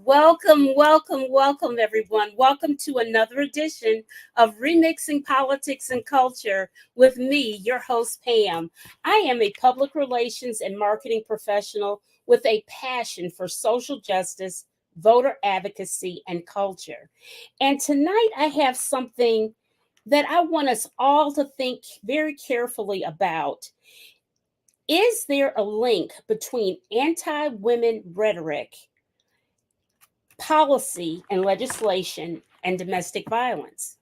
Welcome, welcome, welcome, everyone. Welcome to another edition of Remixing Politics and Culture with me, your host, Pam. I am a public relations and marketing professional with a passion for social justice, voter advocacy, and culture. And tonight I have something that I want us all to think very carefully about. Is there a link between anti women rhetoric, policy and legislation, and domestic violence?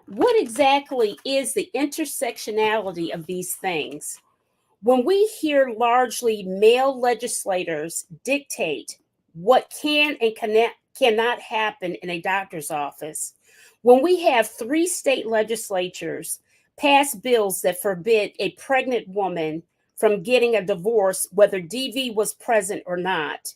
What exactly is the intersectionality of these things? When we hear largely male legislators dictate what can and cannot happen in a doctor's office, when we have three state legislatures pass bills that forbid a pregnant woman from getting a divorce, whether DV was present or not,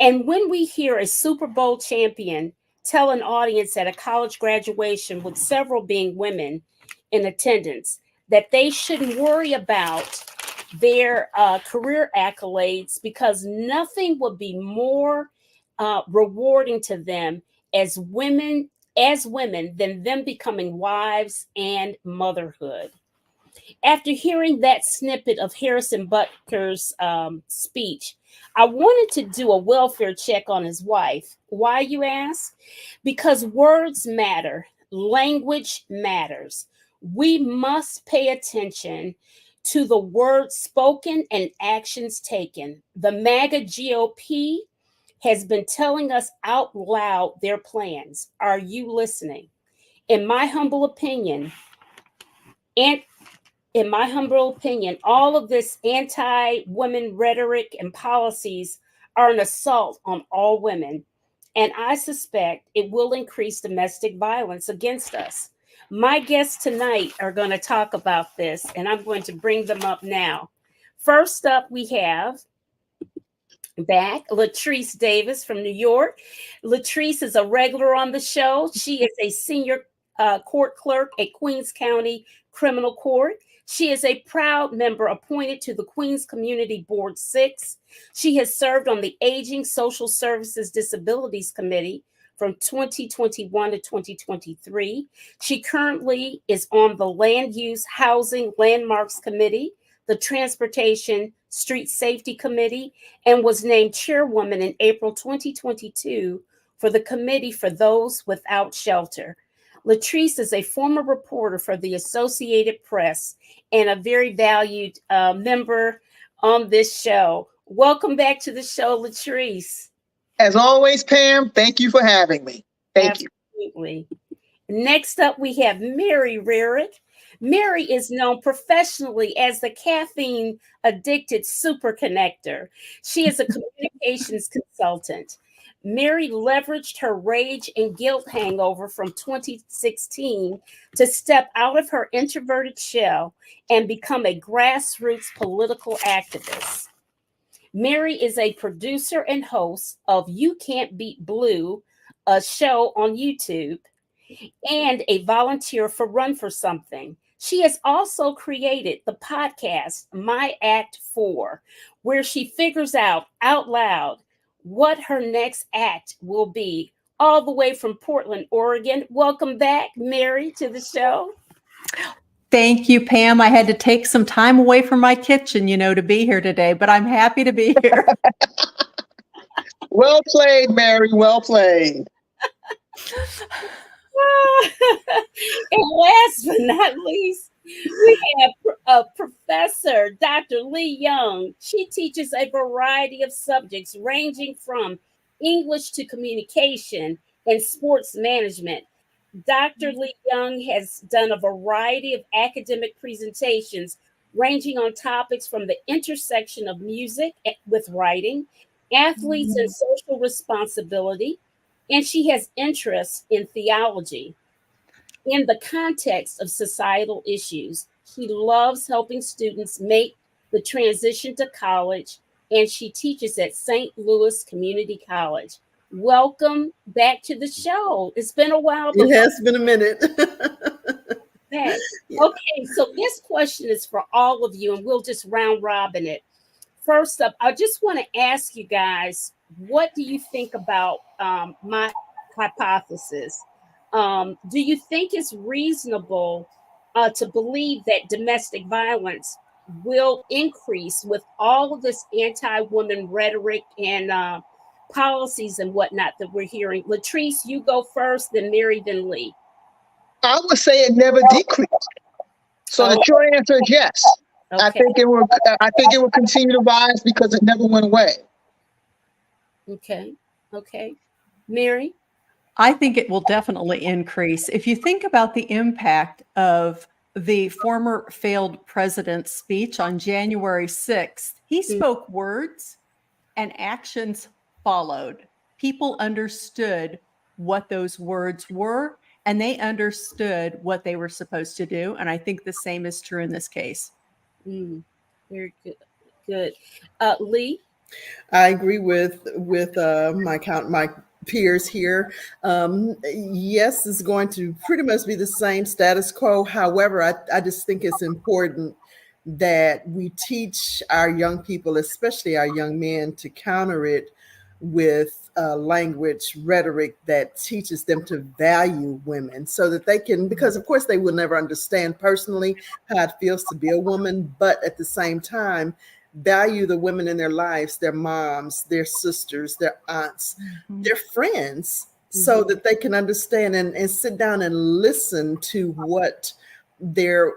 and when we hear a Super Bowl champion tell an audience at a college graduation, with several being women in attendance, that they shouldn't worry about their career accolades because nothing would be more rewarding to them as women than them becoming wives and motherhood. After hearing that snippet of Harrison Butker's speech, I wanted to do a welfare check on his wife. Why, you ask? Because words matter, language matters. We must pay attention to the words spoken and actions taken. The MAGA GOP has been telling us out loud their plans. Are you listening? In my humble opinion, and in my humble opinion, all of this anti women rhetoric and policies are an assault on all women. And I suspect it will increase domestic violence against us. My guests tonight are going to talk about this, and I'm going to bring them up now. First up, we have back Latrice Davis from New York. Latrice is a regular on the show. She is a senior court clerk at Queens County Criminal Court. She is a proud member appointed to the Queens Community Board 6. She has served on the Aging, Social Services, Disabilities Committee from 2021 to 2023. She currently is on the Land Use, Housing, Landmarks Committee, the Transportation Street Safety Committee, and was named chairwoman in April 2022 for the Committee for Those Without Shelter. Latrice is a former reporter for the Associated Press and a very valued member on this show. Welcome back to the show, Latrice. As always, Pam, thank you for having me. Thank you. Absolutely. Next up, we have Mary Rarick. Mary is known professionally as the caffeine addicted super connector. She is a communications consultant. Mary leveraged her rage and guilt hangover from 2016 to step out of her introverted shell and become a grassroots political activist. Mary is a producer and host of You Can't Beat Blue, a show on YouTube, and a volunteer for Run for Something. She has also created the podcast My Act 4, where she figures out loud what her next act will be, all the way from Portland, Oregon. Welcome back, Mary, to the show. Thank you, Pam. I had to take some time away from my kitchen, to be here today, but I'm happy to be here. Well played, Mary. Well played. And last but not least, we have Professor Dr. Lee Young. She teaches a variety of subjects ranging from English to communication and sports management. Dr. Lee Young has done a variety of academic presentations ranging on topics from the intersection of music with writing, athletes and social responsibility, and she has interests in theology. In the context of societal issues, she loves helping students make the transition to college, and she teaches at St. Louis Community College. Welcome back to the show. It's been a while. It has been a minute. Yeah. Okay, so this question is for all of you, and we'll just round robin it. First up, I just want to ask you guys, what do you think about my hypothesis? Do you think it's reasonable to believe that domestic violence will increase with all of this anti-woman rhetoric and policies and whatnot that we're hearing? Latrice, you go first, then Mary, then Lee. I would say it never decreased. So the short answer is yes. Okay. I think it will continue to rise because it never went away. Okay. Okay. Mary? I think it will definitely increase. If you think about the impact of the former failed president's speech on January 6th, he spoke words and actions followed. People understood what those words were, and they understood what they were supposed to do. And I think the same is true in this case. Very good. Good. Lee? I agree with my peers here. Yes, it's going to pretty much be the same status quo. However, I just think it's important that we teach our young people, especially our young men, to counter it with language, rhetoric that teaches them to value women so that they can, because of course they will never understand personally how it feels to be a woman, but at the same time, value the women in their lives, their moms, their sisters, their aunts, their friends, so that they can understand and sit down and listen to what their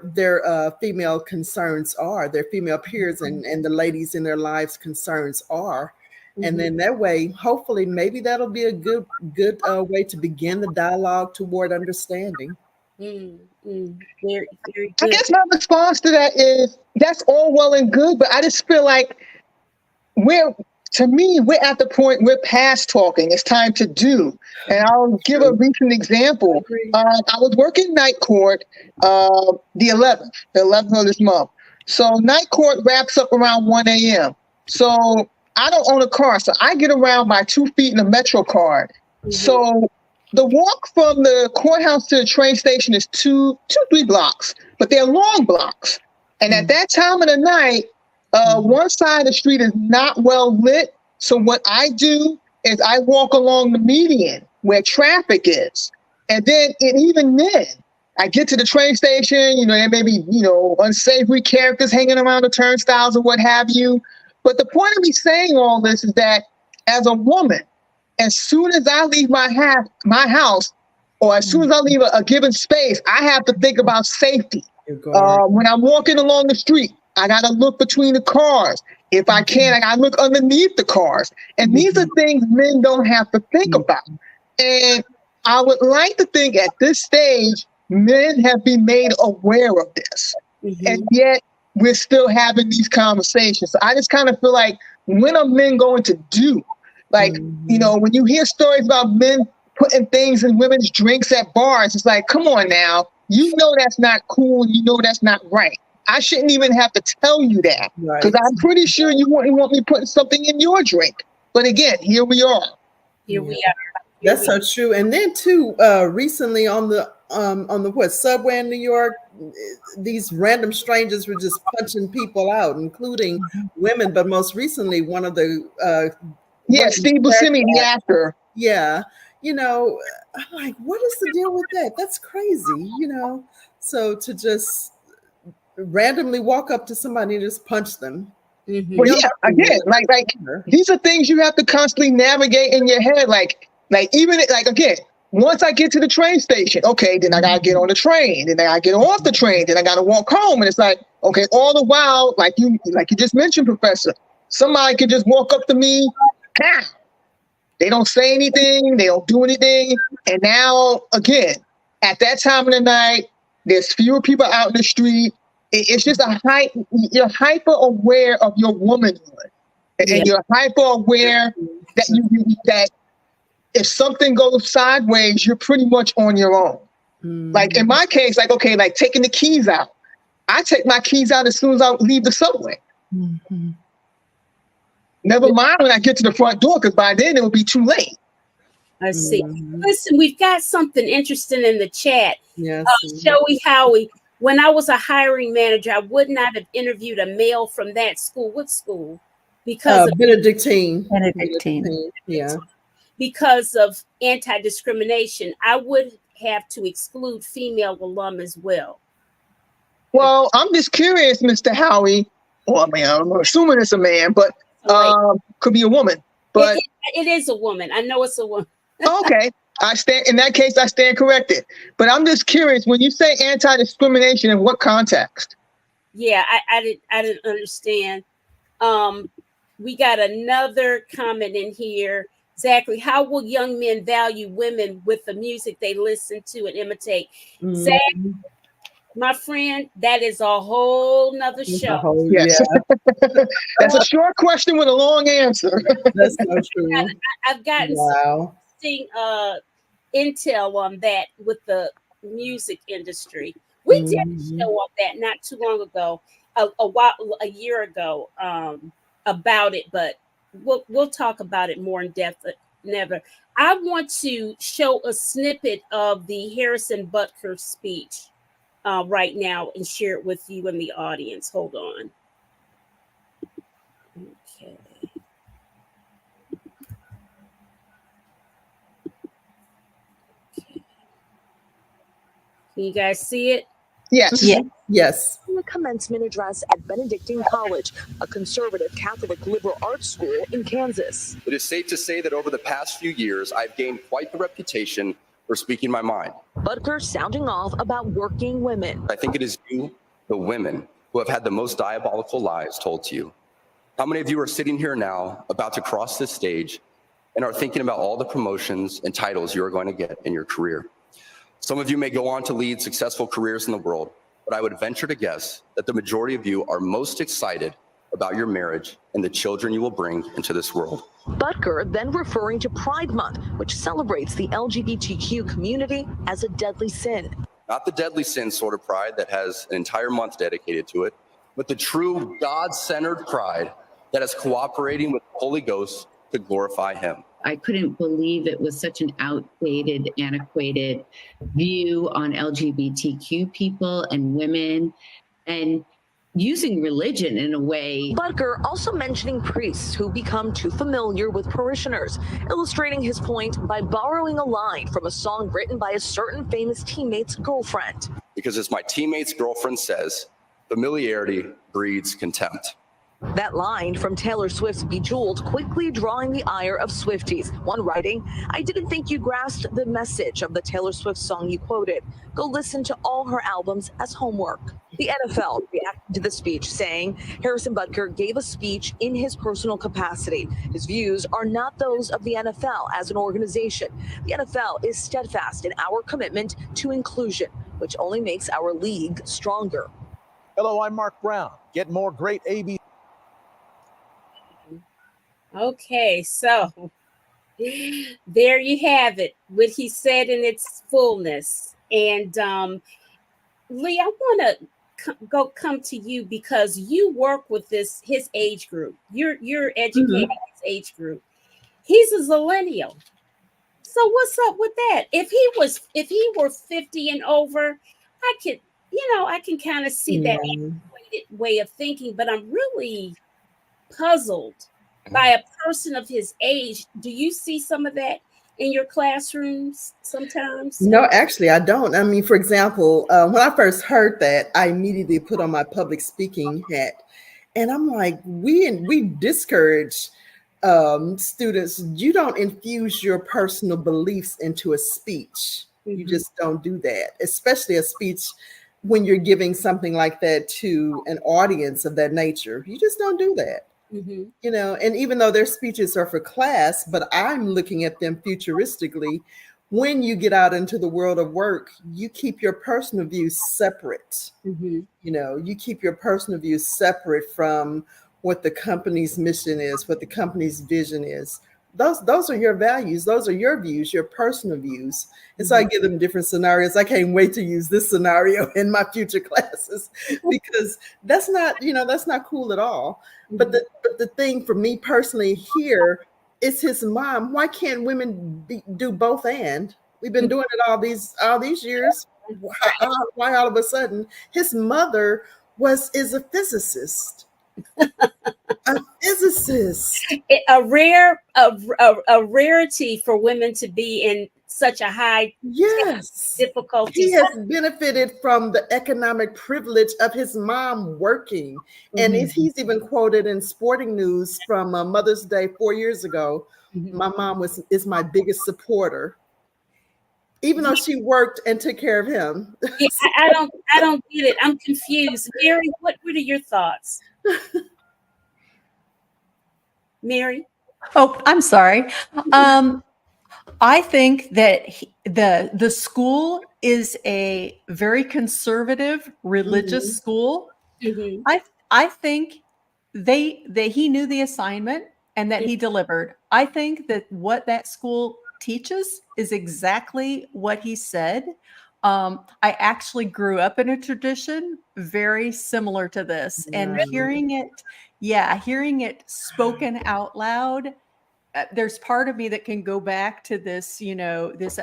female concerns are, their female peers and the ladies in their lives concerns are. And then that way, hopefully, maybe that'll be a good way to begin the dialogue toward understanding. Very, very good. I guess my response to that is that's all well and good, but I just feel like we're at the point we're past talking. It's time to do. And I'll give a recent example. I was working night court the 11th of this month. So night court wraps up around 1 a.m. So I don't own a car, so I get around by 2 feet in a Metro card. So the walk from the courthouse to the train station is 3 blocks, but they're long blocks. And at that time of the night, one side of the street is not well lit. So what I do is I walk along the median where traffic is. And then, even then, I get to the train station, there may be, unsavory characters hanging around the turnstiles or what have you. But the point of me saying all this is that as a woman, as soon as I leave my house, or as soon as I leave a given space, I have to think about safety. When I'm walking along the street, I got to look between the cars. If I can, I got to look underneath the cars. And these are things men don't have to think about. And I would like to think at this stage, men have been made aware of this. And yet we're still having these conversations. So I just kind of feel like, when are men going to do? Like, when you hear stories about men putting things in women's drinks at bars, it's like, come on now. That's not cool. That's not right. I shouldn't even have to tell you that, because I'm pretty sure you wouldn't want me putting something in your drink. But again, here we are. That's so true. And then too, recently on the subway in New York, these random strangers were just punching people out, including women. But most recently, one of the Steve Buscemi, the actor. Yeah, I'm like, what is the deal with that? That's crazy, So to just randomly walk up to somebody and just punch them. Well, yeah, again, like these are things you have to constantly navigate in your head. Again, once I get to the train station, okay, then I gotta get on the train, then I gotta get off the train, then I gotta walk home, and it's like, okay, all the while, like you just mentioned, Professor, somebody could just walk up to me, they don't say anything, they don't do anything, and now again, at that time of the night, there's fewer people out in the street. It's just you're hyper aware of your womanhood, and you're hyper aware that that if something goes sideways, you're pretty much on your own. Like in my case, like taking the keys out. I take my keys out as soon as I leave the subway. Never mind when I get to the front door, because by then it will be too late. I see. Listen, we've got something interesting in the chat. Yes. Joey Howie. When I was a hiring manager, I would not have interviewed a male from that school. What school? because of Benedictine. Benedictine. Yeah. because of anti-discrimination, I would have to exclude female alum as well. Well, I'm just curious, Mr. Howie. Well, I mean, I'm assuming it's a man, but could be a woman. But it is a woman. I know it's a woman. okay, I stand in that case. I stand corrected. But I'm just curious, when you say anti-discrimination, in what context? Yeah, I didn't understand. We got another comment in here. Exactly. How will young men value women with the music they listen to and imitate? Zach, my friend, that is a whole nother show. Yes. Yeah. That's a short question with a long answer. That's so true. I've gotten some interesting intel on that with the music industry. We did a show on that not too long ago, a year ago, about it, but we'll talk about it more in depth. Never. I want to show a snippet of the Harrison Butker speech right now and share it with you in the audience. Hold on. Okay. Can you guys see it? Yes. Yeah. Yes. A commencement address at Benedictine College, a conservative Catholic liberal arts school in Kansas. It is safe to say that over the past few years, I've gained quite the reputation for speaking my mind. Butker sounding off about working women. I think it is you, the women, who have had the most diabolical lies told to you. How many of you are sitting here now, about to cross this stage, and are thinking about all the promotions and titles you are going to get in your career? Some of you may go on to lead successful careers in the world, but I would venture to guess that the majority of you are most excited about your marriage and the children you will bring into this world. Butker then referring to Pride Month, which celebrates the LGBTQ community as a deadly sin. Not the deadly sin sort of pride that has an entire month dedicated to it, but the true God-centered pride that is cooperating with the Holy Ghost to glorify Him. I couldn't believe it was such an outdated, antiquated view on LGBTQ people and women, and using religion in a way. Butker also mentioning priests who become too familiar with parishioners, illustrating his point by borrowing a line from a song written by a certain famous teammate's girlfriend. Because as my teammate's girlfriend says, familiarity breeds contempt. That line from Taylor Swift's Bejeweled quickly drawing the ire of Swifties. One writing, I didn't think you grasped the message of the Taylor Swift song you quoted. Go listen to all her albums as homework. The NFL reacted to the speech, saying Harrison Butker gave a speech in his personal capacity. His views are not those of the NFL as an organization. The NFL is steadfast in our commitment to inclusion, which only makes our league stronger. Hello, I'm Mark Brown. Get more great AB. Okay, so there you have it, what he said in its fullness. And Lee, I want to come to you because you work with his age group. You're educating his age group. He's a millennial. So what's up with that? If he were 50 and over, I can kind of see that antiquated way of thinking, but I'm really puzzled by a person of his age. Do you see some of that in your classrooms sometimes? No, actually, I don't. I mean, for example, when I first heard that, I immediately put on my public speaking hat, and I'm like, we discourage students. You don't infuse your personal beliefs into a speech. You just don't do that, especially a speech when you're giving something like that to an audience of that nature. You just don't do that. You know, and even though their speeches are for class, but I'm looking at them futuristically. When you get out into the world of work, you keep your personal views separate. You know, you keep your personal views separate from what the company's mission is, what the company's vision is. Those are your values. Those are your views, your personal views. And so I give them different scenarios. I can't wait to use this scenario in my future classes because that's not cool at all. But the thing for me personally here is his mom. Why can't women do both and? We've been doing it all these years. Why all of a sudden? His mother is a physicist. A physicist. A rarity for women to be in such a high Yes. difficulty. He has benefited from the economic privilege of his mom working. And he's even quoted in Sporting News from Mother's Day 4 years ago. My mom is my biggest supporter, even though she worked and took care of him. Yeah, I don't get it. I'm confused. Mary, what are your thoughts? Mary? Oh, I'm sorry. I think that the school is a very conservative religious school. I think he knew the assignment and that he delivered. I think that what that school teaches is exactly what he said. I actually grew up in a tradition very similar to this, and hearing it spoken out loud, there's part of me that can go back to this, this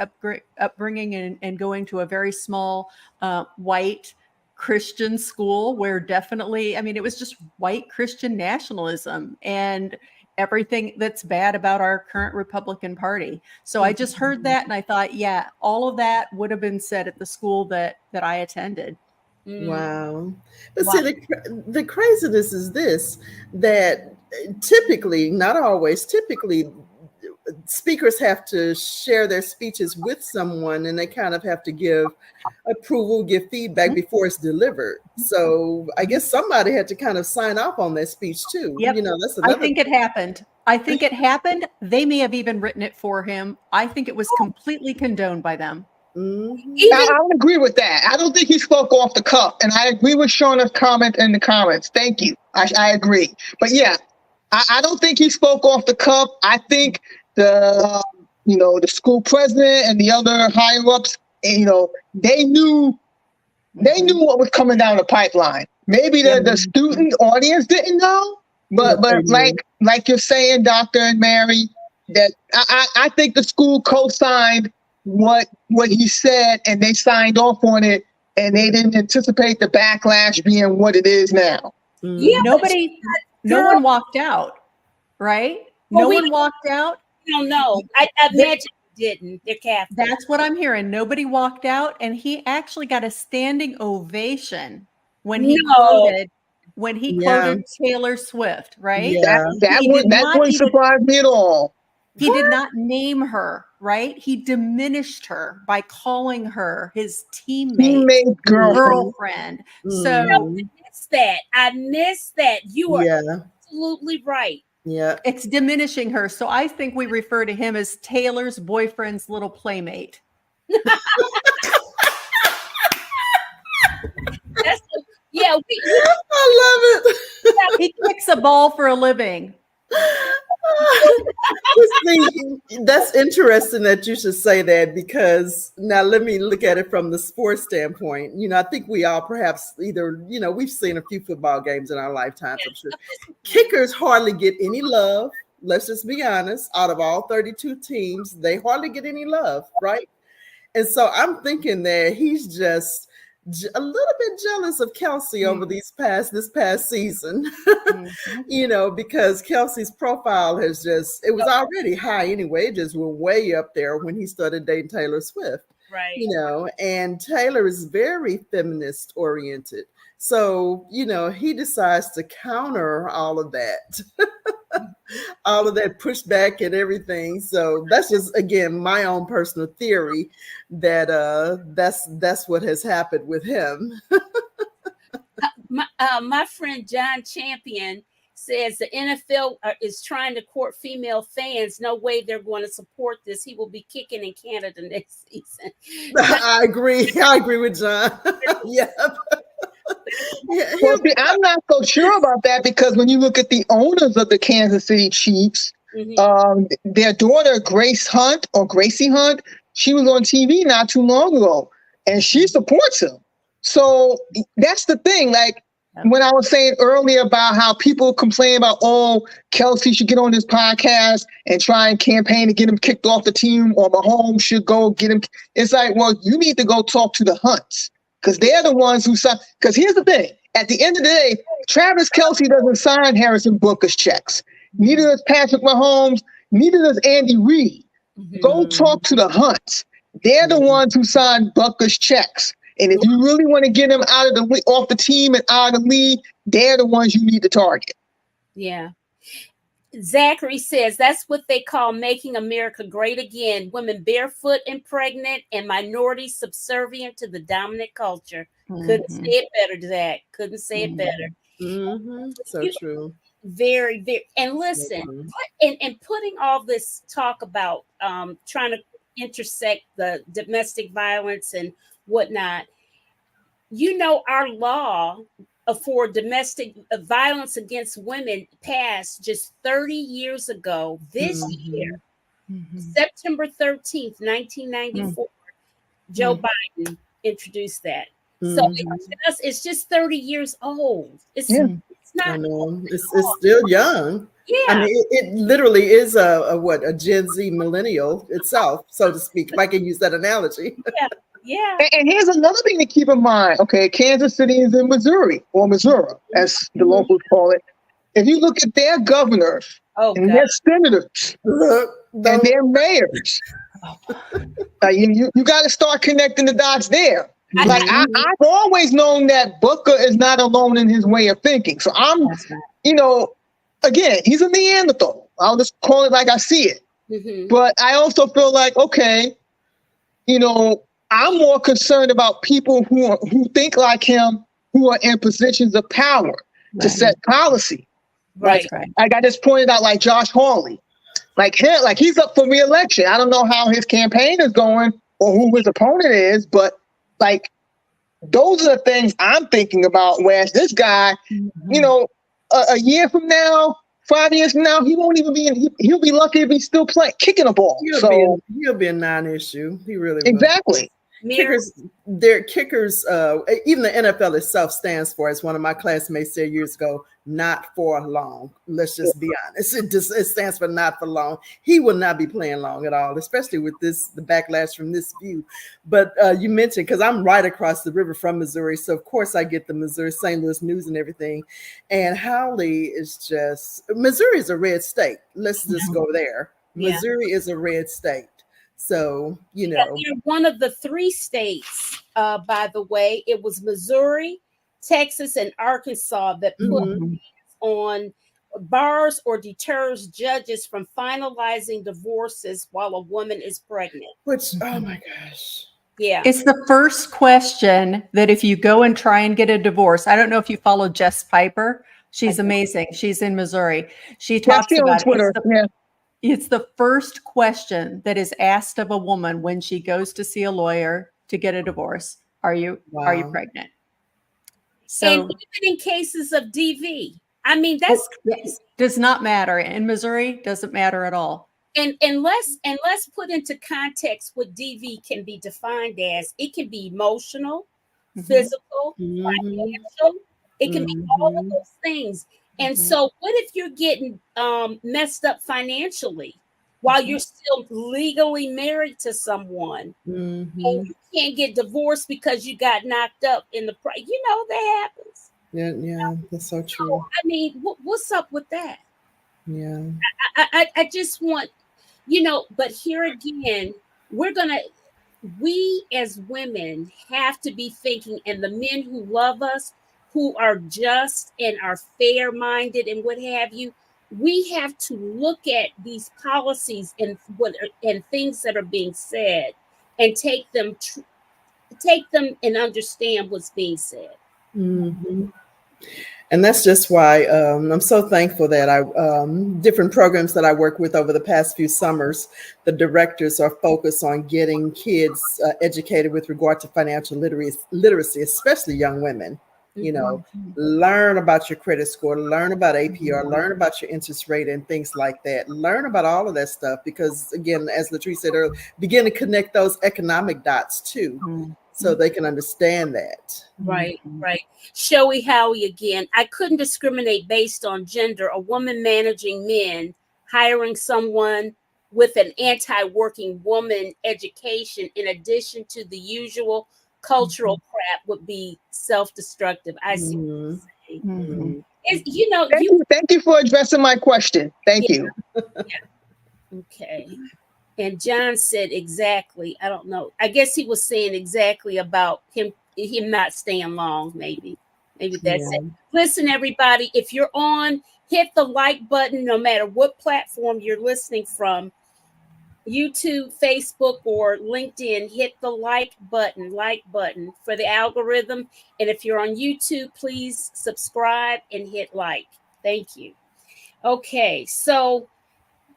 upbringing and going to a very small white Christian school where definitely, it was just white Christian nationalism and everything that's bad about our current Republican Party. So I just heard that and I thought, yeah, all of that would have been said at the school that I attended. Wow. But see, the craziness is this, that typically, not always, typically speakers have to share their speeches with someone and they kind of have to give approval, give feedback before it's delivered. So I guess somebody had to kind of sign off on that speech too. Yep. That's another. I think it happened. They may have even written it for him. I think it was completely condoned by them. I would agree with that. I don't think he spoke off the cuff, and I agree with Shauna's comment in the comments. Thank you. I agree. But yeah, I don't think he spoke off the cuff. I think the school president and the other higher ups, they knew what was coming down the pipeline. Maybe the student audience didn't know, but like you're saying, Doctor and Mary, that I think the school co-signed what he said, and they signed off on it, and they didn't anticipate the backlash being what it is now. Yeah, no one walked out, right? Well, no one walked out. I don't know. I imagine they didn't. They're Catholic. That's what I'm hearing. Nobody walked out, and he actually got a standing ovation when he quoted Taylor Swift, right? Yeah. That wouldn't surprise me at all. He did not name her, right? He diminished her by calling her his teammate, girlfriend. So I missed that. You are absolutely right. Yeah. It's diminishing her. So I think we refer to him as Taylor's boyfriend's little playmate. I love it. He kicks a ball for a living. That's interesting that you should say that, because now let me look at it from the sports standpoint. I think we all perhaps either, we've seen a few football games in our lifetimes, I'm sure. Kickers hardly get any love. Let's just be honest. Out of all 32 teams, they hardly get any love, right? And so I'm thinking that he's just a little bit jealous of Kelsey over this past season, because Kelsey's profile it was already high anyway. It just went way up there when he started dating Taylor Swift, right? And Taylor is very feminist oriented. So, he decides to counter all of that, all of that pushback and everything. So that's just, again, my own personal theory that that's what has happened with him. My friend John Champion says the NFL is trying to court female fans. No way they're going to support this. He will be kicking in Canada next season. I agree with John. Yeah. Well, see, I'm not so sure about that, because when you look at the owners of the Kansas City Chiefs, their daughter, Gracie Hunt, she was on TV not too long ago, and she supports him. So that's the thing. Like when I was saying earlier about how people complain about, Kelsey should get on this podcast and try and campaign to get him kicked off the team, or Mahomes should go get him. It's like, well, you need to go talk to the Hunts, because they're the ones who. Because here's the thing: at the end of the day, Travis Kelce doesn't sign Harrison Butker's checks. Neither does Patrick Mahomes. Neither does Andy Reid. Go talk to the Hunts. They're the ones who signed Butker's checks. And if you really want to get them out of the off the team and out of the league, they're the ones you need to target. Yeah. Zachary says that's what they call making America great again. Women barefoot and pregnant, and minorities subservient to the dominant culture. Couldn't say it better, Zach. Couldn't say it better. So true. Very, very. And listen, and putting all this talk about trying to intersect the domestic violence and whatnot, you know, our law for domestic violence against women passed just 30 years ago this year, September 13th, 1994. Joe Biden introduced that. So it's just 30 years old. It's not. I know. It's still young. Yeah. I mean, it literally is a Gen Z millennial itself, so to speak, if I can use that analogy. Yeah. And here's another thing to keep in mind. Okay, Kansas City is in Missouri, or Missouri, as the locals call it. If you look at their governors and their senators and their mayors, you got to start connecting the dots there. Like I've always known that Booker is not alone in his way of thinking. So I'm, you know, again, he's a Neanderthal. I'll just call it like I see it. But I also feel like, okay, you know, I'm more concerned about people who think like him, who are in positions of power to set policy. Right. Like I just pointed out, like Josh Hawley, like him, like he's up for re-election. I don't know how his campaign is going or who his opponent is, but like those are the things I'm thinking about. Whereas this guy, you know, a year from now, 5 years from now, he won't even be in. He'll be lucky if he's still playing, kicking a ball. He'll be a non-issue. He really exactly. Kickers, even the NFL itself stands for, as one of my classmates said years ago, not for long. Let's just be honest. It stands for not for long. He will not be playing long at all, especially with the backlash from this view. But you mentioned, because I'm right across the river from Missouri, so of course I get the Missouri St. Louis news and everything. And Howley is Missouri is a red state. Let's just go there. Missouri is a red state. So, you know, they're one of the 3 states, by the way. It was Missouri, Texas, and Arkansas that put on bars or deters judges from finalizing divorces while a woman is pregnant. Which, oh my gosh. Yeah. It's the first question that if you go and try and get a divorce, I don't know if you follow Jess Piper. She's amazing. She's in Missouri. She talks about Twitter. It's the first question that is asked of a woman when she goes to see a lawyer to get a divorce. Are you pregnant? So, and even in cases of DV, I mean, that's does not matter. In Missouri, doesn't matter at all. And let's put into context what DV can be defined as. It can be emotional, physical, financial. It can be all of those things. And so what if you're getting messed up financially while you're still legally married to someone and you can't get divorced because you got knocked up in the you know, that happens. Yeah, that's so true. So, I mean, what's up with that? Yeah. I just want, you know, but here again, we as women have to be thinking, and the men who love us, who are just and are fair-minded and what have you, we have to look at these policies and things that are being said and take them and understand what's being said. And that's just why I'm so thankful that different programs that I work with over the past few summers, the directors are focused on getting kids educated with regard to financial literacy, especially young women. You know, learn about your credit score, learn about APR, learn about your interest rate and things like that. Learn about all of that stuff because, again, as Latrice said earlier, begin to connect those economic dots too, so they can understand that. Right. Showy Howie again. I couldn't discriminate based on gender. A woman managing men, hiring someone with an anti-working woman education in addition to the usual cultural crap would be self-destructive. I see what you're saying. Mhm. It's, you know, Thank you for addressing my question. Thank you. okay. And John said exactly. I don't know. I guess he was saying exactly about him not staying long, maybe. Maybe that's it. Listen, everybody, if you're on, hit the like button no matter what platform you're listening from. YouTube, Facebook, or LinkedIn, hit the like button for the algorithm. And if you're on YouTube, please subscribe and hit like. Thank you. Okay, so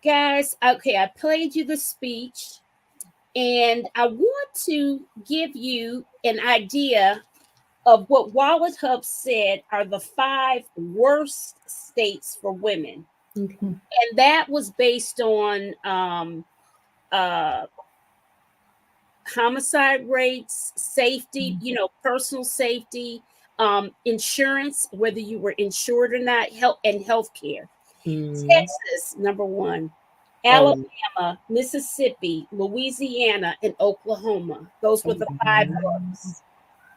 guys, okay, I played you the speech, and I want to give you an idea of what Wallet Hub said are the 5 worst states for women. And that was based on homicide rates, safety, personal safety, insurance, whether you were insured or not, health and healthcare. Texas, number 1. Alabama, Mississippi, Louisiana, and Oklahoma. Those were the 5 worst.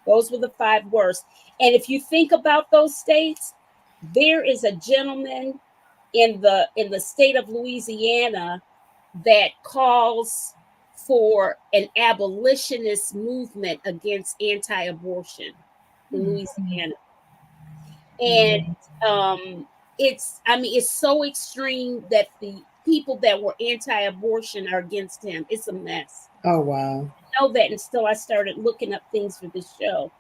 Those were the 5 worst. And if you think about those states, there is a gentleman in the state of Louisiana that calls for an abolitionist movement against anti-abortion in Louisiana. And it's so extreme that the people that were anti-abortion are against him. It's a mess. Oh, wow. I know that until I started looking up things for this show.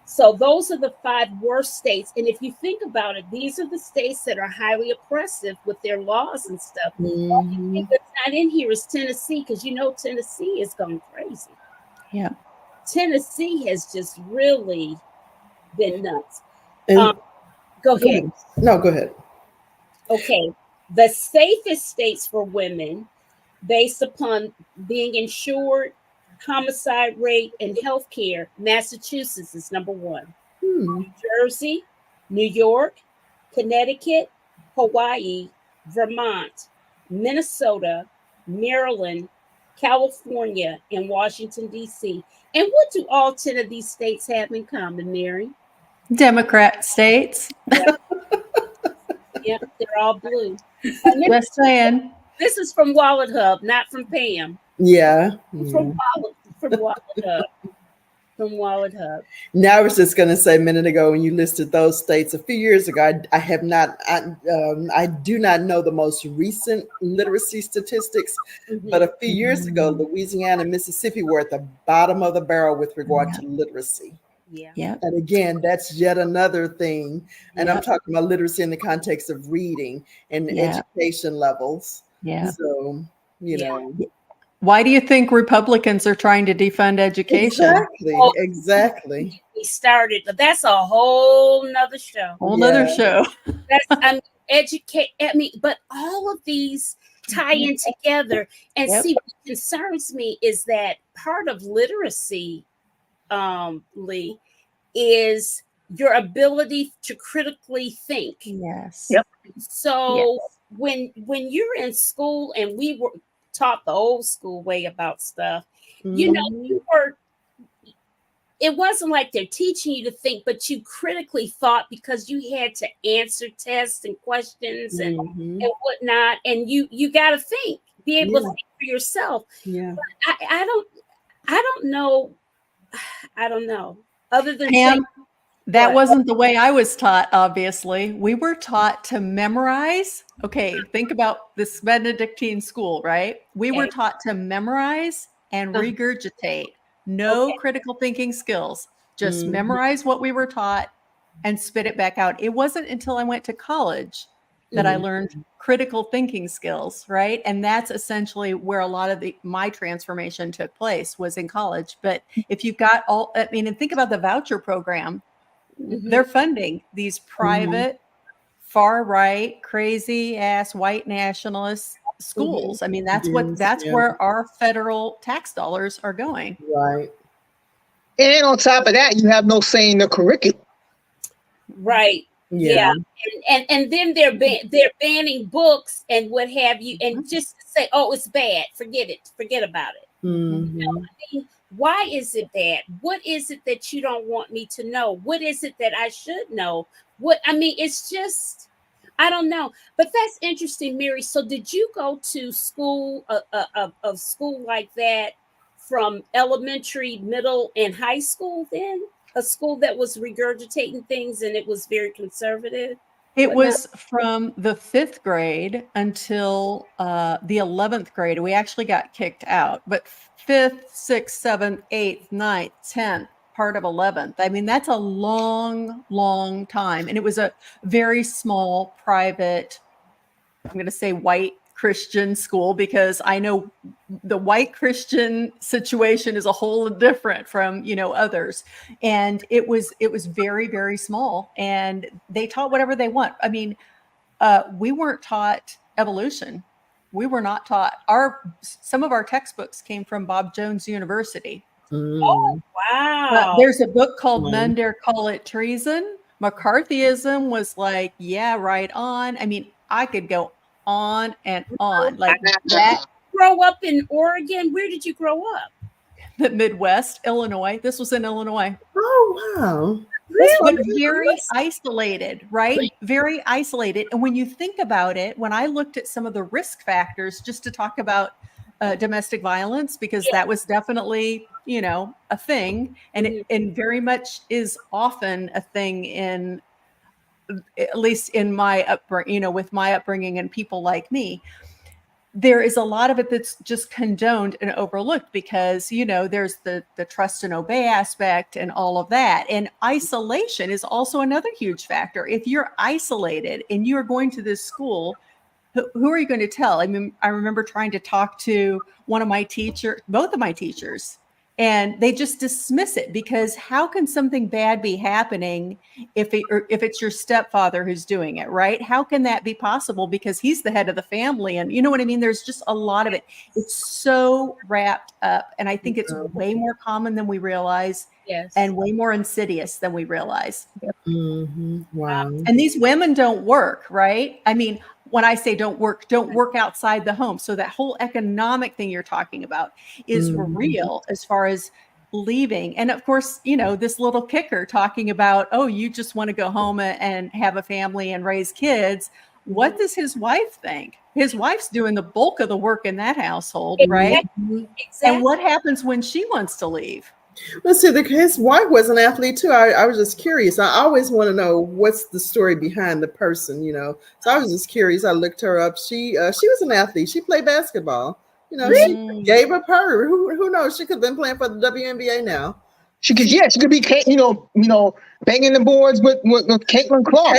So those are the 5 worst states. And if you think about it, these are the states that are highly oppressive with their laws and stuff. The only thing that's not in here is Tennessee, because Tennessee is going crazy. Yeah. Tennessee has just really been nuts. And Go ahead. No, go ahead. Okay. The safest states for women, based upon being insured, homicide rate, and health care, Massachusetts is number 1. New Jersey, New York, Connecticut, Hawaii, Vermont, Minnesota, Maryland, California, and Washington, D.C. And what do all 10 of these states have in common, Mary? Democrat states. Yep, they're all blue. Just saying. This is from Wallet Hub, not from Pam. Yeah. From Wallet Hub. From Wallet Hub. Now, I was just going to say a minute ago when you listed those states a few years ago, I do not know the most recent literacy statistics, but a few years ago, Louisiana and Mississippi were at the bottom of the barrel with regard to literacy. Yeah. And again, that's yet another thing. And I'm talking about literacy in the context of reading and education levels. Yeah. So, you know. Why do you think Republicans are trying to defund education? Exactly. We started, but that's a whole nother show. Nother show. That's but all of these tie in together. And see, what concerns me is that part of literacy, Lee, is your ability to critically think. Yes. Yep. So when you're in school, and we were taught the old school way about stuff, it wasn't like they're teaching you to think, but you critically thought because you had to answer tests and questions and whatnot, and you got to think, be able to think for yourself. Yeah. But I don't know. Other than Pam, that wasn't the way I was taught, obviously. We were taught to memorize. Okay, think about this Benedictine school, right? We were taught to memorize and regurgitate. No critical thinking skills. Just memorize what we were taught and spit it back out. It wasn't until I went to college that I learned critical thinking skills, right? And that's essentially where a lot of my transformation took place, was in college. But if you've got and think about the voucher program, they're funding these private, far right, crazy ass white nationalist schools. I mean, that's where our federal tax dollars are going. Right. And on top of that, you have no say in the curriculum. Right. Yeah. And then they're banning books and what have you, and just to say, oh, it's bad, forget about it. You know, I mean, Why is it that? What is it that you don't want me to know? What is it that I should know? It's just, I don't know. But that's interesting, Mary. So did you go to school, a school like that from elementary, middle, and high school then? A school that was regurgitating things and it was very conservative? It was from the 5th grade until the 11th grade. We actually got kicked out, but 5th, 6th, 7th, 8th, 9th, 10th, part of 11th. I mean, that's a long, long time. And it was a very small, private, I'm going to say white Christian school, because I know the white Christian situation is a whole different from, others. And it was very, very small, and they taught whatever they want. I mean, we weren't taught evolution. We were not taught. Some of our textbooks came from Bob Jones University. Oh, wow. There's a book called None Dare Call It Treason. McCarthyism was like, yeah, right on. I mean, I could go on and on like that. Grow up in Oregon? Where did you grow up? The Midwest, Illinois. This was in Illinois. Oh, wow. But very isolated, right? Very isolated. And when you think about it, when I looked at some of the risk factors, just to talk about domestic violence, because that was definitely, a thing, and and very much is often a thing in, at least in my upbringing, with my upbringing and people like me. There is a lot of it that's just condoned and overlooked because, there's the trust and obey aspect and all of that. And isolation is also another huge factor. If you're isolated and you're going to this school, who are you going to tell? I mean, I remember trying to talk to both of my teachers, and they just dismiss it, because how can something bad be happening if it's your stepfather who's doing it, right? How can that be possible? Because he's the head of the family, and you know what I mean? There's just a lot of it. It's so wrapped up, and I think it's way more common than we realize. Yes. And way more insidious than we realize. Mm-hmm. Wow. And these women don't work, right? I mean, when I say don't work outside the home. So that whole economic thing you're talking about is real as far as leaving. And of course, this little kicker talking about, oh, you just want to go home and have a family and raise kids. What does his wife think? His wife's doing the bulk of the work in that household, right? Exactly. And what happens when she wants to leave? Let's see, his wife was an athlete too. I was just curious. I always want to know what's the story behind the person, So I was just curious. I looked her up. She was an athlete. She played basketball. She gave up her. Who knows? She could have been playing for the WNBA now. She could be, banging the boards with Caitlin Clark.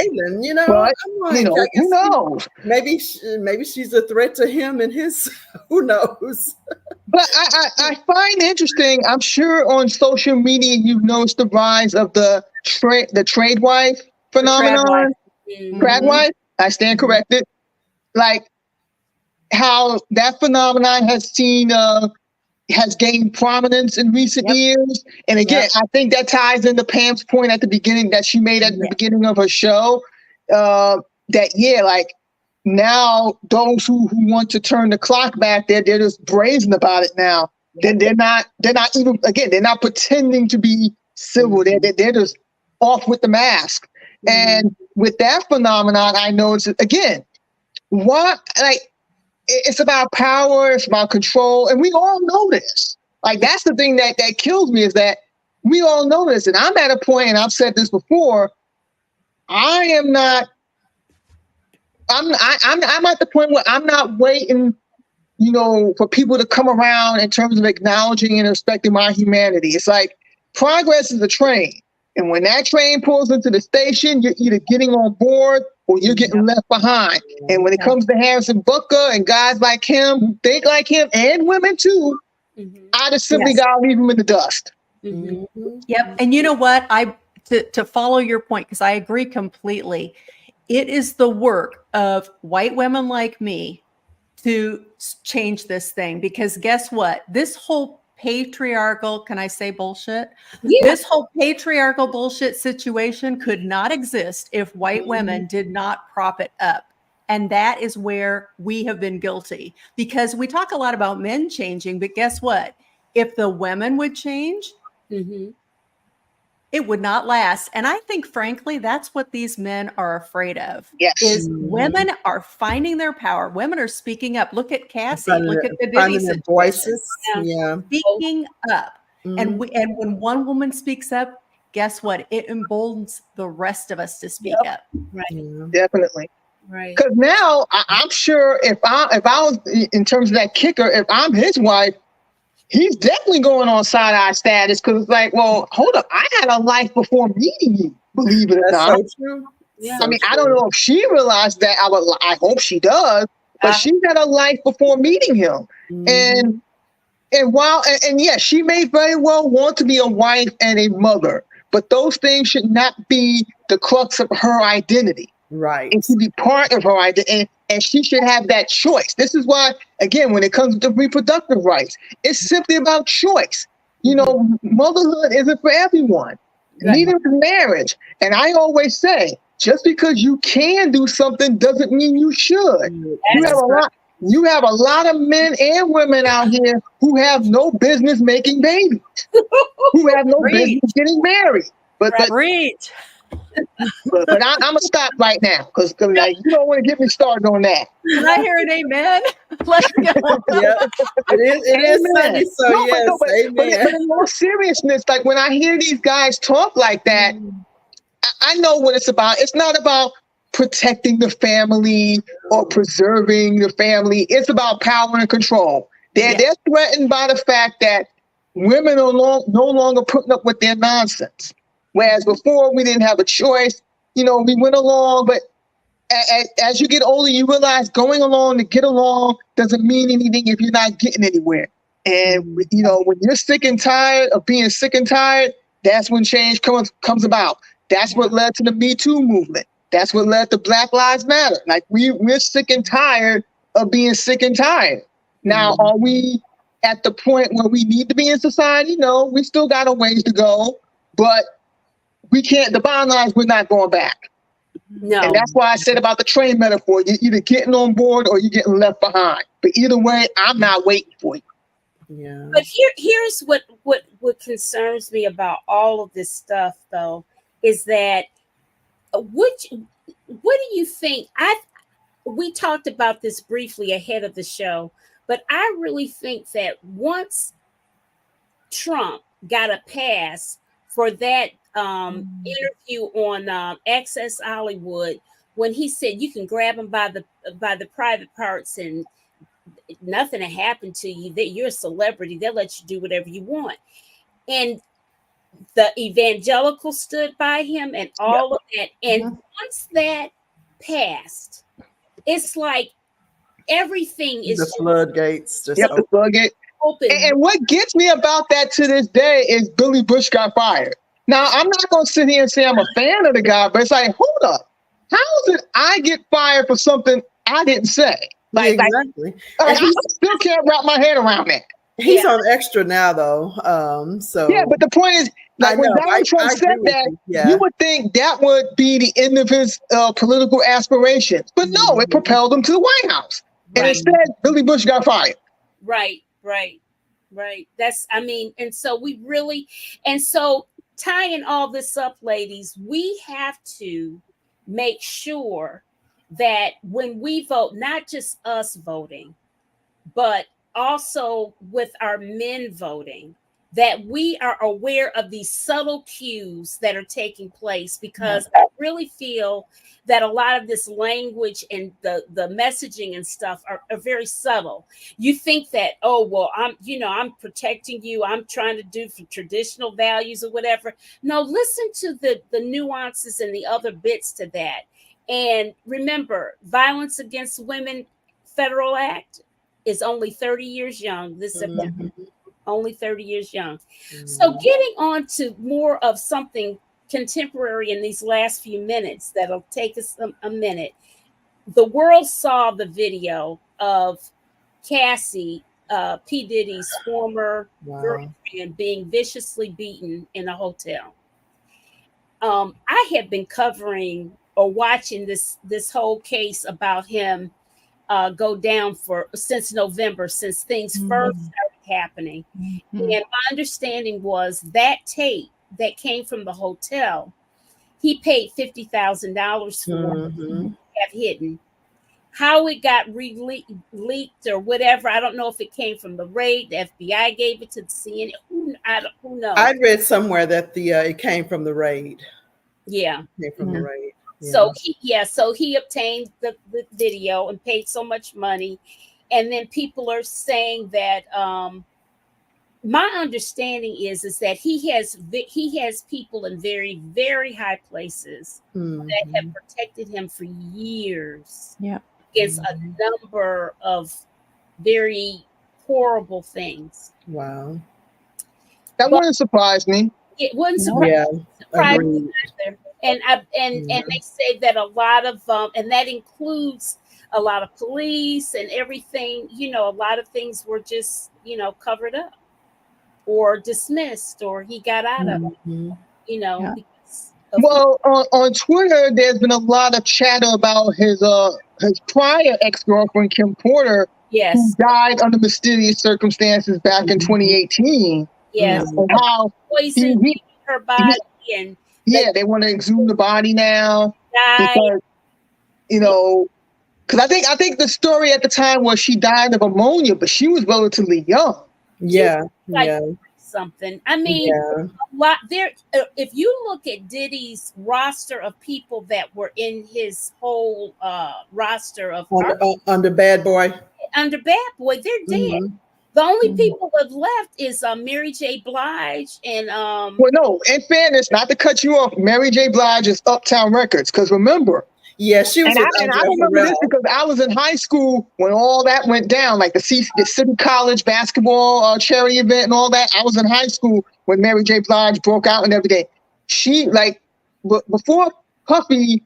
But, I'm like, who knows? Maybe she's a threat to him and his. Who knows? But I find interesting. I'm sure on social media you've noticed the rise of the trade wife phenomenon. Trad wife. I stand corrected. Like how that phenomenon has gained prominence in recent years. And again, I think that ties into Pam's point at the beginning that she made at the beginning of her show. Now those who want to turn the clock back, they're just brazen about it now. Then they're not pretending to be civil. They're just off with the mask. And with that phenomenon, I know it's again, it's about power, it's about control, and we all know this. Like that's the thing that kills me, is that we all know this. And I'm at a point, and I've said this before, I'm at the point where I'm not waiting, for people to come around in terms of acknowledging and respecting my humanity. It's like progress is a train. And when that train pulls into the station, you're either getting on board or you're getting left behind. And when it comes to Harrison Butker and guys like him who think like him, and women too, I just simply gotta leave them in the dust. Yep. And you know what? To follow your point, because I agree completely. It is the work of white women like me to change this thing, because guess what? This whole patriarchal, can I say bullshit? Yeah. This whole patriarchal bullshit situation could not exist if white women did not prop it up. And that is where we have been guilty, because we talk a lot about men changing, but guess what? if the women would change, it would not last. And I think, frankly, that's what these men are afraid of. Yes. Is women are finding their power. Women are speaking up. Look at Cassie. Look at the Diddy finding their situation. voices. Yeah. Speaking up. And when one woman speaks up, guess what? It emboldens the rest of us to speak up. Right. Yeah. Definitely. Right. Because now I'm sure if I was in terms of that kicker, if I'm his wife, he's definitely going on side eye status because it's like, well, hold up, I had a life before meeting you. Believe it or That's not. so true. Yeah. I mean, I don't know if she realized that. I hope she does. But she had a life before meeting him, and while and yes, she may very well want to be a wife and a mother, but those things should not be the crux of her identity. Right. It should be part of her identity, and she should have that choice. This is why, again, when it comes to reproductive rights, it's simply about choice. You know, motherhood isn't for everyone, neither is marriage. And I always say, just because you can do something doesn't mean you should. You have a lot of men and women out here who have no business making babies, who have no business getting married. But I'm gonna stop right now because like, you don't want to get me started on that. Can I hear an amen? Let's go. Yeah, it is Sunday, so no, yes, amen. But in all seriousness, like when I hear these guys talk like that, I know what it's about. It's not about protecting the family or preserving the family. It's about power and control. They're threatened by the fact that women are no longer putting up with their nonsense. Whereas before we didn't have a choice, you know, we went along, but as you get older, you realize going along to get along doesn't mean anything if you're not getting anywhere. And, you know, when you're sick and tired of being sick and tired, that's when change comes about. That's what led to the Me Too movement. That's what led to Black Lives Matter. Like we're sick and tired of being sick and tired. Now, are we at the point where we need to be in society? No, we still got a ways to go, but we can't, the bottom line is we're not going back. No. And that's why I said about the train metaphor. You're either getting on board or you're getting left behind. But either way, I'm not waiting for you. Yeah. But here's what concerns me about all of this stuff, though, is that what do you think? We talked about this briefly ahead of the show, but I really think that once Trump got a pass for that interview on Access Hollywood, when he said you can grab them by the private parts and nothing will happen to you, that you're a celebrity, they'll let you do whatever you want. And the evangelical stood by him and all of that. And once that passed, it's like everything is the floodgates just the floodgate. open. And what gets me about that to this day is Billy Bush got fired. Now, I'm not going to sit here and say I'm a fan of the guy, but it's like, hold up. How did I get fired for something I didn't say? Exactly. I still can't wrap my head around that. He's on Extra now, though. So yeah, but the point is, like when Donald Trump said that, you would think that would be the end of his political aspirations. But no, it propelled him to the White House. And instead, Billy Bush got fired. Right. That's, I mean, and so tying all this up, ladies, we have to make sure that when we vote, not just us voting, but also with our men voting, that we are aware of these subtle cues that are taking place, because I really feel that a lot of this language and the messaging and stuff are very subtle. You think that, oh, well, I'm protecting you, I'm trying to do for traditional values or whatever. No, listen to the nuances and the other bits to that. And remember, Violence Against Women Federal Act is only 30 years young this September. Only 30 years young. So getting on to more of something contemporary in these last few minutes that'll take us a minute. The world saw the video of Cassie, P. Diddy's former girlfriend, being viciously beaten in a hotel. I have been covering or watching this whole case about him go down since November, since things first started happening. Mhm. And my understanding was that tape that came from the hotel, he paid $50,000 for Mhm. to have hidden. How it got leaked or whatever, I don't know if it came from the raid, the FBI gave it to the CNN. Who knows? I read somewhere that it came from the raid. Yeah. It came from the raid. So he obtained the video and paid so much money, and then people are saying that my understanding is that he has people in very, very high places that have protected him for years Yeah. against a number of very horrible things. Wow. That wouldn't surprise me. It wouldn't No. surprise me Agreed. either. And they say that a lot of and that includes a lot of police and everything. You know, a lot of things were just covered up or dismissed, or he got out of it. Mhm. Yeah. Because of Well, on Twitter, there's been a lot of chatter about his prior ex-girlfriend Kim Porter, yes, who died under mysterious circumstances back in 2018, yes, and how poison he, her body and they want to exhume the body now died. because because I think the story at the time was she died of ammonia, but she was relatively young. Yeah. Like Yeah. something. I mean, Yeah. a lot there. If you look at Diddy's roster of people that were in his whole roster of Under Bad Boy. under Bad Boy, they're dead. Mhm. The only people that left is Mary J. Blige and Well, no, in fairness, not to cut you off, Mary J. Blige is Uptown Records, because remember, Yeah, she was and with I Andre remember this Harrell. because I was in high school when all that went down, like the City College basketball charity event and all that. I was in high school when Mary J. Blige broke out and everything. She, before Puffy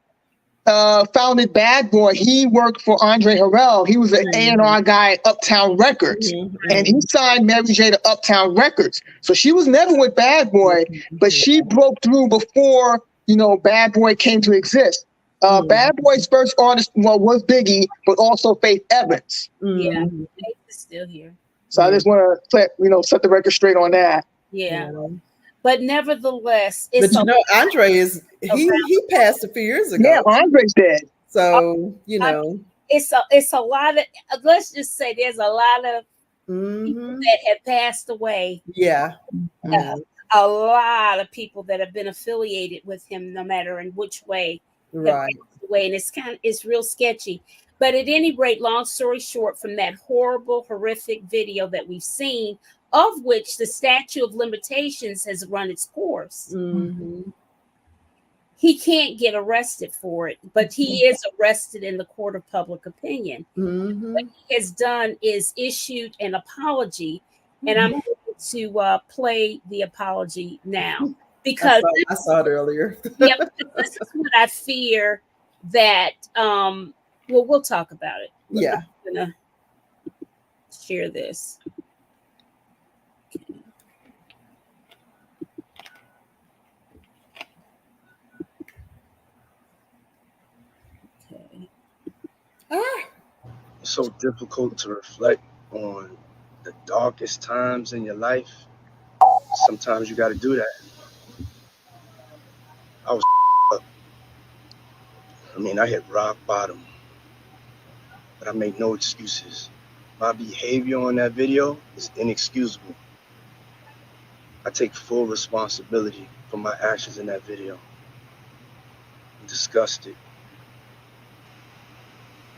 founded Bad Boy, he worked for Andre Harrell. He was an A&R guy at Uptown Records. And he signed Mary J. to Uptown Records. So she was never with Bad Boy, but she broke through before, Bad Boy came to exist. Bad Boy's first artist was Biggie, but also Faith Evans. yeah, Faith is still here. So I just want to, set the record straight on that. Yeah. But nevertheless, But Andre he passed a few years ago. Yeah, Andre's dead. So it's a lot of. Let's just say there's a lot of people that have passed away. Yeah. A lot of people that have been affiliated with him, no matter in which way, right. Away, and it's real sketchy. But at any rate, long story short, from that horrible, horrific video that we've seen, of which the statute of limitations has run its course, he can't get arrested for it, but he is arrested in the court of public opinion. What he has done is issued an apology, and I'm going to play the apology now because I saw it earlier. Yeah, this is what I fear that. We'll talk about it. Yeah, I'm gonna share this. Okay. It's so difficult to reflect on the darkest times in your life. Sometimes you got to do that. I was up. I hit rock bottom, but I make no excuses. My behavior on that video is inexcusable. I take full responsibility for my actions in that video. I'm disgusted.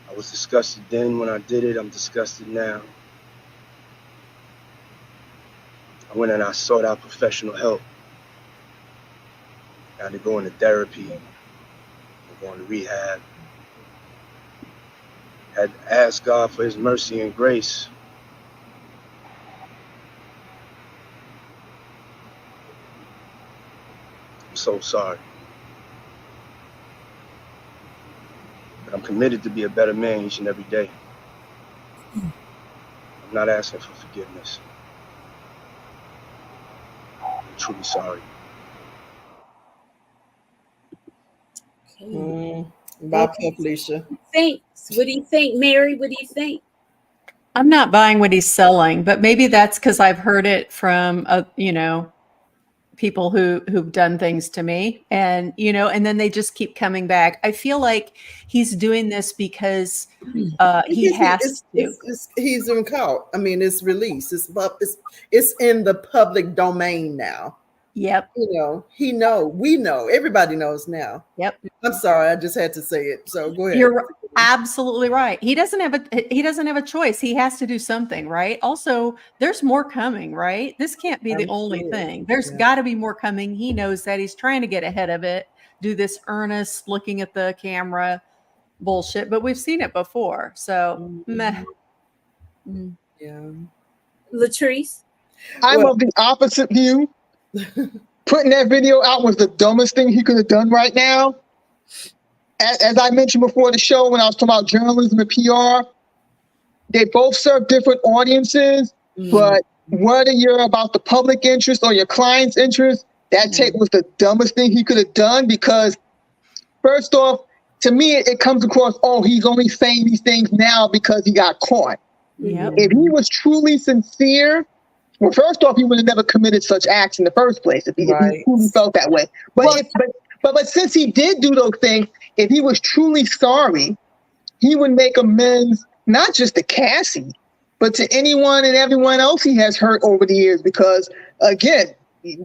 I was disgusted then when I did it. I'm disgusted now. I went and I sought out professional help. I had to go into therapy. I'm going to rehab. I had to ask God for his mercy and grace. I'm so sorry. But I'm committed to be a better man each and every day. I'm not asking for forgiveness. I'm truly sorry. Bye, Felicia. What do you think, Mary? What do you think? I'm not buying what he's selling, but maybe that's because I've heard it from, people who've done things to me, and and then they just keep coming back. I feel like he's doing this because he has to. He's in caught. I mean, it's released. It's in the public domain now. Yep. We know, everybody knows now. Yep. I'm sorry, I just had to say it. So go ahead. You're absolutely right. He doesn't have a choice. He has to do something, right? Also, there's more coming, right? This can't be the only thing. There's got to be more coming. He knows that. He's trying to get ahead of it, do this earnest looking at the camera bullshit, but we've seen it before. So, meh. Yeah. Latrice? I'm of the opposite view. Putting that video out was the dumbest thing he could have done right now. As I mentioned before the show, when I was talking about journalism and PR, they both serve different audiences, but whether you're about the public interest or your client's interest, that tape was the dumbest thing he could have done, because first off, to me, it comes across, he's only saying these things now because he got caught. Yep. If he was truly sincere, well, first off, he would have never committed such acts in the first place if he truly felt that way. But since he did do those things, if he was truly sorry, he would make amends not just to Cassie, but to anyone and everyone else he has hurt over the years. Because again,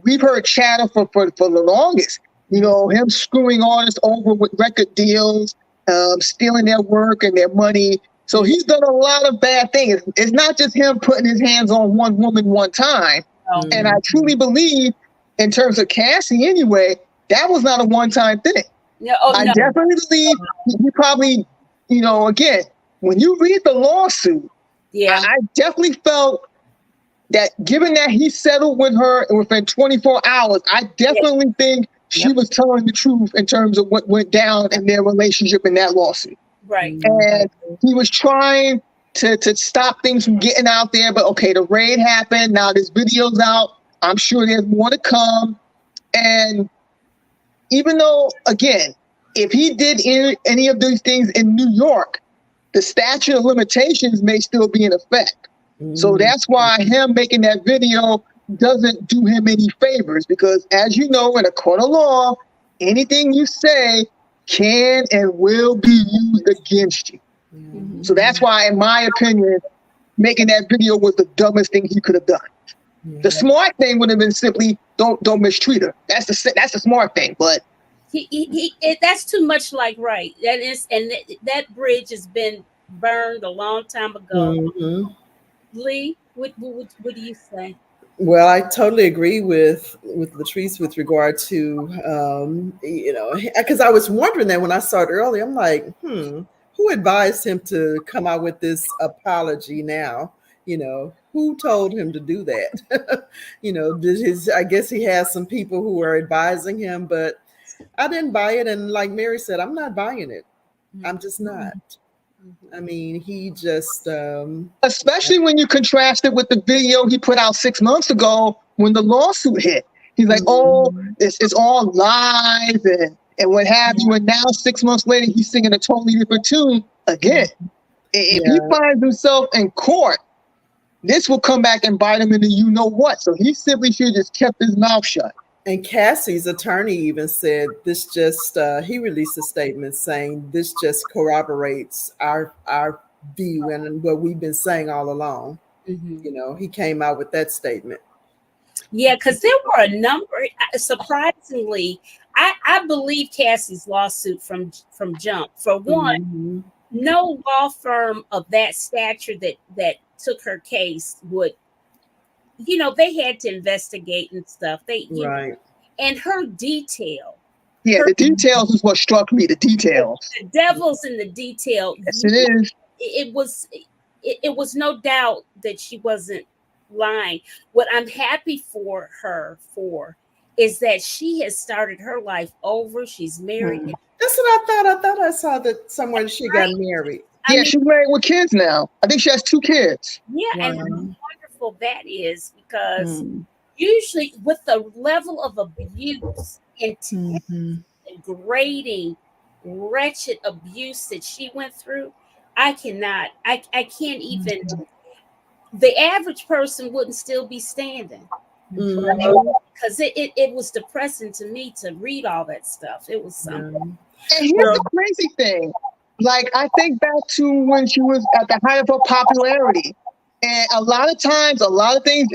we've heard chatter for the longest. Him screwing artists over with record deals, stealing their work and their money. So he's done a lot of bad things. It's not just him putting his hands on one woman one time. And I truly believe, in terms of Cassie anyway, that was not a one-time thing. I definitely believe he probably, again, when you read the lawsuit, I definitely felt that given that he settled with her within 24 hours, I definitely think she was telling the truth in terms of what went down in their relationship in that lawsuit. Right. And he was trying to stop things from getting out there. But okay, the raid happened. Now this video's out. I'm sure there's more to come. And even though, again, if he did any of these things in New York, the statute of limitations may still be in effect. So that's why him making that video doesn't do him any favors, because as you know, in a court of law, anything you say can and will be used against you. So that's why, in my opinion, making that video was the dumbest thing he could have done. The smart thing would have been simply don't mistreat her. That's the smart thing. But that's too much like that is, and that bridge has been burned a long time ago. Lee, what do you say? Well, I totally agree with Latrice with regard to because I was wondering that when I saw it earlier. I'm like, who advised him to come out with this apology now? Who told him to do that? I guess he has some people who are advising him, but I didn't buy it. And like Mary said, I'm not buying it. I'm just not. I mean, he just... especially when you contrast it with the video he put out 6 months ago when the lawsuit hit. He's like, it's all lies and what have you. And now 6 months later, he's singing a totally different tune again. If he finds himself in court, this will come back and bite him in the you-know-what. So he simply should have just kept his mouth shut. And Cassie's attorney even said this just, he released a statement saying this just corroborates our view and what we've been saying all along. He came out with that statement. Yeah, because there were a number, surprisingly, I believe Cassie's lawsuit from jump. For one, no law firm of that stature that took her case would, they had to investigate and stuff. And her detail. Yeah, the details is what struck me. The details. The devil's in the detail. Yes, it is. It was no doubt that she wasn't lying. What I'm happy for her is that she has started her life over. She's married. That's what I thought. I thought I saw that somewhere she got married. She's married with kids now. I think she has 2 kids. Yeah, and wonderful that is, because usually with the level of abuse and degrading, wretched abuse that she went through, I can't even the average person wouldn't still be standing. Mhm. Because it was depressing to me to read all that stuff. It was something. And here's the crazy thing. Like, I think back to when she was at the height of her popularity. And a lot of times, a lot of things,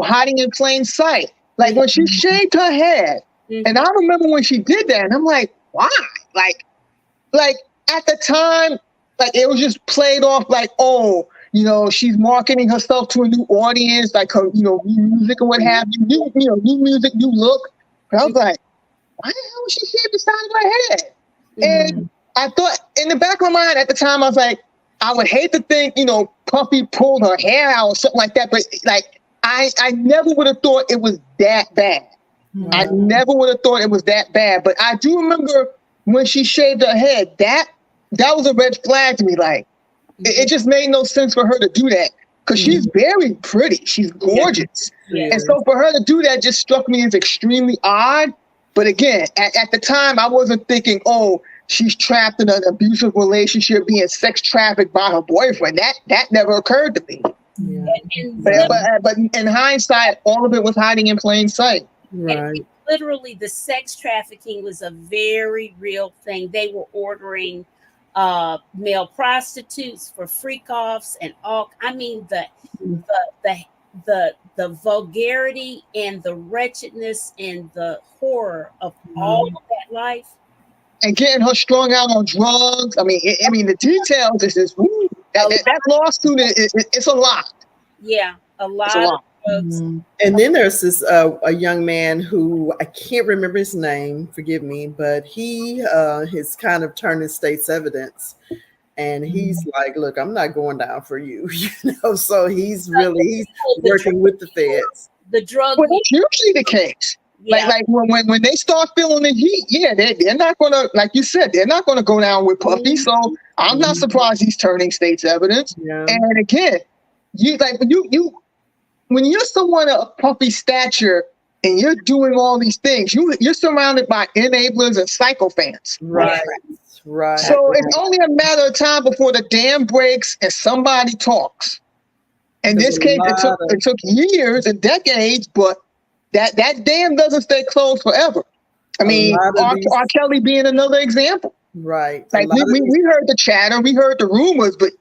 hiding in plain sight. Like when she shaved her head. And I remember when she did that, and I'm like, why? Like at the time, like it was just played off like, oh, she's marketing herself to a new audience, like her, new music and what have you, new music, new look. But I was like, why the hell would she shave the side of her head? And I thought in the back of my mind at the time, I was like, I would hate to think, Puffy pulled her hair out or something like that. But like, I never would have thought it was that bad. I never would have thought it was that bad. But I do remember when she shaved her head, that was a red flag to me. Like, it just made no sense for her to do that because she's very pretty. She's gorgeous. And so for her to do that just struck me as extremely odd. But again, at the time, I wasn't thinking, oh, she's trapped in an abusive relationship, being sex trafficked by her boyfriend. That never occurred to me. But in hindsight, all of it was hiding in plain sight. And literally, the sex trafficking was a very real thing. They were ordering male prostitutes for freak-offs and all. I mean, the vulgarity and the wretchedness and the horror of all of that life. And getting her strung out on drugs. I mean, the details is just that lawsuit. It's a lot. Yeah, a lot of drugs. And then there's this a young man who I can't remember his name. Forgive me, but he has kind of turned his state's evidence. And he's like, look, I'm not going down for you, So he's working with the feds. The drug. Well, that's usually the case. Yeah. Like when they start feeling the heat, they're not gonna, like you said, they're not gonna go down with Puffy. So I'm not surprised he's turning state's evidence. Yeah. And again, when you're someone of Puffy's stature and you're doing all these things, you're surrounded by enablers and sycophants. Right. So it's only a matter of time before the dam breaks and somebody talks. In this case, it took years and decades, but that dam doesn't stay closed forever. I mean, R. Kelly being another example. Right. Like we heard the chatter, we heard the rumors, but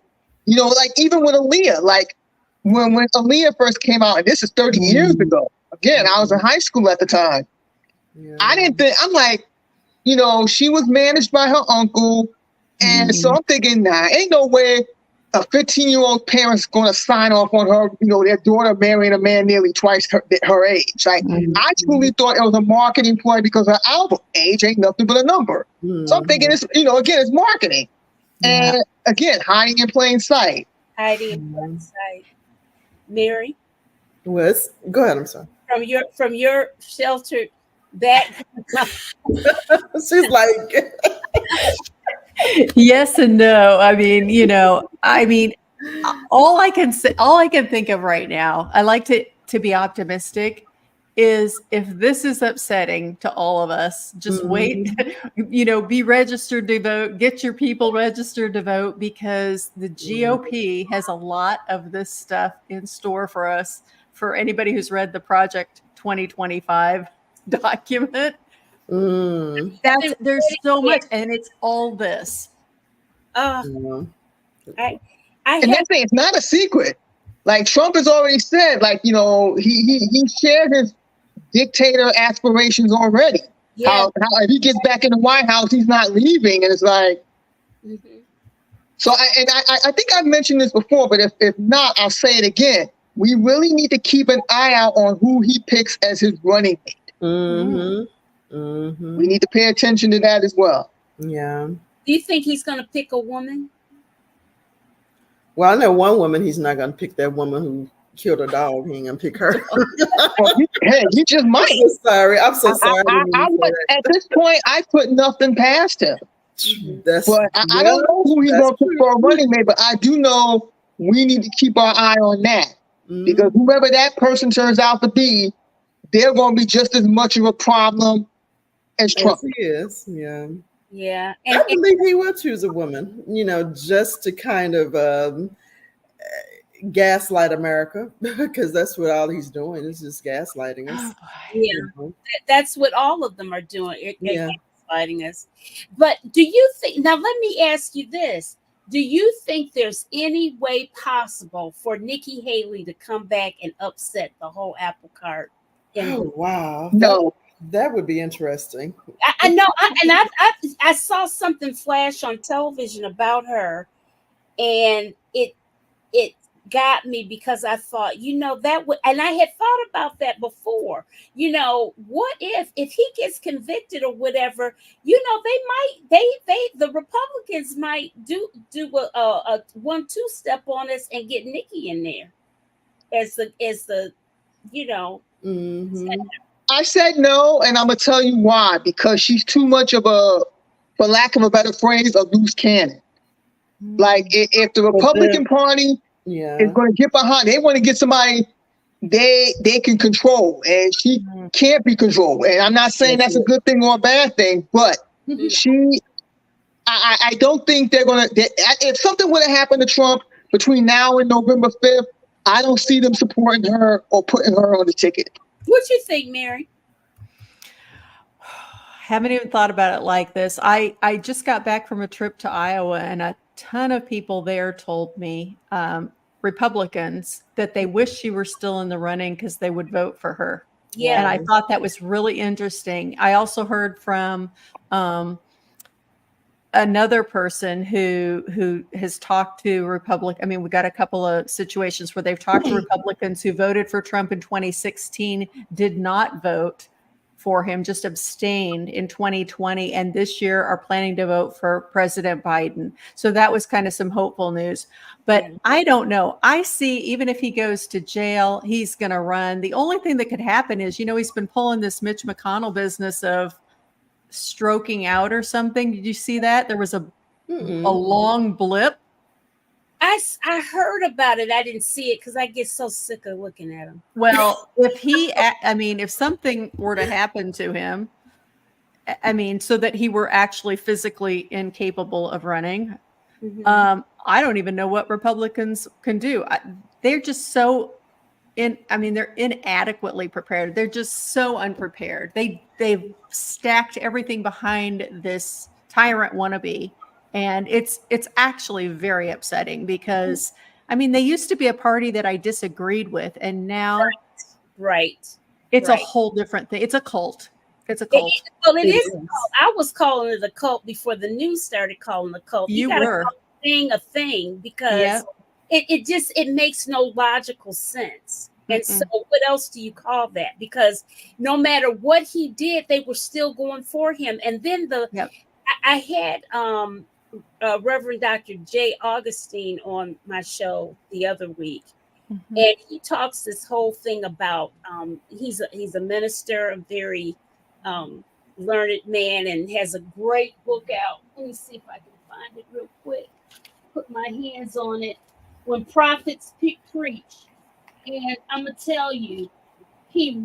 like even with Aaliyah, like when Aaliyah first came out, and this is 30 years ago. Again, I was in high school at the time. Yeah. I didn't think, I'm like, she was managed by her uncle. And so I'm thinking, ain't no way a 15-year-old parent's going to sign off on her, their daughter marrying a man nearly twice her age. Like, I truly thought it was a marketing ploy because her album age ain't nothing but a number. So I'm thinking it's, again, it's marketing. And again, hiding in plain sight. Hiding in plain sight. Mary? Go ahead, I'm sorry. From your sheltered back. She's like... Yes and no. I mean, all I can think of right now, I like to be optimistic, is if this is upsetting to all of us, just wait, be registered to vote, get your people registered to vote, because the GOP has a lot of this stuff in store for us. For anybody who's read the Project 2025 document, there's so much, and it's all this. And that's it. It's not a secret. Like Trump has already said, like he shared his dictator aspirations already. Yeah. How if he gets back in the White House, he's not leaving, and it's like. So I think I've mentioned this before, but if not, I'll say it again. We really need to keep an eye out on who he picks as his running mate. We need to pay attention to that as well. Yeah. Do you think he's going to pick a woman? Well, I know one woman he's not going to pick, that woman who killed her dog. He ain't going to pick her. He just might. I'm so sorry. At this point, I put nothing past him. But I don't know who he's going to pick for a running mate, but I do know we need to keep our eye on that. Because whoever that person turns out to be, they're going to be just as much of a problem as Trump. He is, yeah. Yeah. I believe he will choose a woman, just to kind of gaslight America because that's what all he's doing is just gaslighting us. Yeah, that's what all of them are doing. Yeah. Gaslighting us. But do you think? Now, let me ask you this: do you think there's any way possible for Nikki Haley to come back and upset the whole apple cart? Oh, wow. No. That would be interesting. I know, I saw something flash on television about her, and it got me because I thought, that would, and I had thought about that before. What if he gets convicted or whatever? The Republicans might do a 1-2 step on us and get Nikki in there as the Mm-hmm. I said no, and I'm gonna tell you why. Because she's too much of a, for lack of a better phrase, a loose cannon. Like if the Republican Party is going to get behind, they want to get somebody they can control, and she can't be controlled. And I'm not saying that's a good thing or a bad thing, but I don't think they're going to. If something would have happened to Trump between now and November 5th, I don't see them supporting her or putting her on the ticket. What you think, Mary? Haven't even thought about it like this. I just got back from a trip to Iowa, and a ton of people there told me, Republicans, that they wish she were still in the running because they would vote for her. Yeah. And I thought that was really interesting. I also heard from another person who has talked to Republicans. I mean, we got a couple of situations where they've talked to Republicans who voted for Trump in 2016, did not vote for him, just abstained in 2020, and this year are planning to vote for President Biden. So that was kind of some hopeful news. But I don't know. I see, even if he goes to jail, he's going to run. The only thing that could happen is, he's been pulling this Mitch McConnell business of stroking out or something. Did you see that? There was a long blip. I heard about it. I didn't see it because I get so sick of looking at him. Well, if something were to happen to him, so that he were actually physically incapable of running, I don't even know what Republicans can do. They're just so they're inadequately prepared. They're just so unprepared. They've stacked everything behind this tyrant wannabe. And it's actually very upsetting because, they used to be a party that I disagreed with, and now it's a whole different thing. It's a cult. It's a cult. It is a cult. I was calling it a cult before the news started calling it a cult. You gotta were. call a thing because it makes no logical sense. And so what else do you call that? Because no matter what he did, they were still going for him. And then I had Reverend Dr. J. Augustine on my show the other week, and he talks this whole thing about he's a minister, a very learned man, and has a great book out. Let me see if I can find it real quick. Put my hands on it. When Prophets Preach, and I'm gonna tell you, he